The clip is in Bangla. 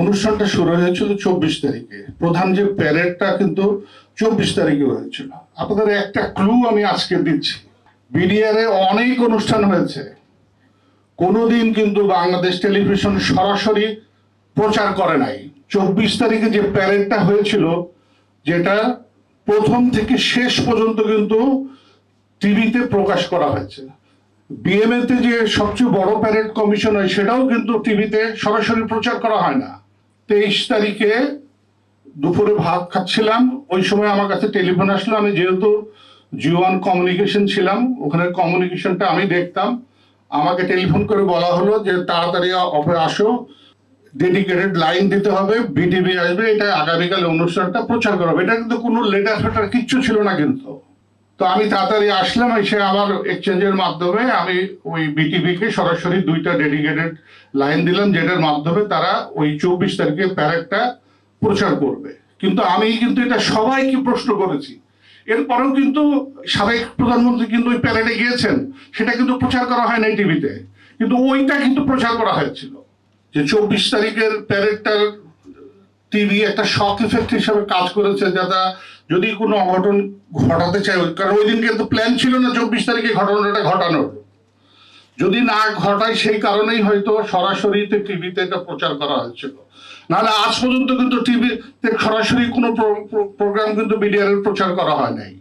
অনুষ্ঠানটা শুরু হয়েছিল 24 তারিখে, প্রধান যে প্যারেডটা কিন্তু 24 তারিখে হয়েছিল। আপনাদের একটা ক্লু আমি আজকে দিচ্ছি, বিডিআর এ অনেক অনুষ্ঠান হয়েছে, কোনোদিন কিন্তু বাংলাদেশ টেলিভিশন সরাসরি প্রচার করে নাই। 24 তারিখে যে প্যারেডটা হয়েছিল, যেটা প্রথম থেকে শেষ পর্যন্ত কিন্তু টিভিতে প্রকাশ করা হয়েছে। বিএমএ তে যে সবচেয়ে বড় প্যারেড কমিশন হয়, সেটাও কিন্তু টিভিতে সরাসরি প্রচার করা হয় না। 23 তারিখে দুপুরে ভাত খাচ্ছিলাম, ওই সময় আমার কাছে টেলিফোন আসলো। আমি যেহেতু জিওয়ান কমিউনিকেশন ছিলাম, ওখানে কমিউনিকেশনটা আমি দেখতাম। আমাকে টেলিফোন করে বলা হলো যে তাড়াতাড়ি অফে আসো, ডেডিকেটেড লাইন দিতে হবে, বিটিভি আসবে, এটা আগামীকালে অনুষ্ঠানটা প্রচার করা হবে। এটা কিন্তু কোনো লেটার ফেটার কিচ্ছু ছিল না কিন্তু। তো আমি তাড়াতাড়ি আসলাম, এসে আমার এক্সচেঞ্জের মাধ্যমে আমি ওই বিটিভিকে সরাসরি 2টা ডেডিকেটেড লাইন দিলাম, যেটার মাধ্যমে তারা ওই 24 তারিখে প্যারেডটা প্রচার করবে। কিন্তু আমি কিন্তু এটা সবাইকে প্রশ্ন করেছি, এরপরেও কিন্তু সাবেক প্রধানমন্ত্রী কিন্তু ওই প্যারেডে গিয়েছেন, সেটা কিন্তু প্রচার করা হয় নাই টিভিতে, কিন্তু ওইটা কিন্তু প্রচার করা হয়েছিল। যে 24 তারিখের প্যারেডটার টিভি একটা শক ইফেক্ট হিসাবে কাজ করেছে, যাতে যদি কোনো অঘটন ঘটাতে চায়, কারণ ওই দিন কিন্তু প্ল্যান ছিল না 24 তারিখে ঘটনাটা ঘটানোর, যদি না ঘটায় সেই কারণেই হয়তো সরাসরি টিভিতে এটা প্রচার করা হয়েছিল। নাহলে আজ পর্যন্ত কিন্তু টিভিতে সরাসরি কোনো প্রোগ্রাম কিন্তু বিডিআর এর প্রচার করা হয় নাই।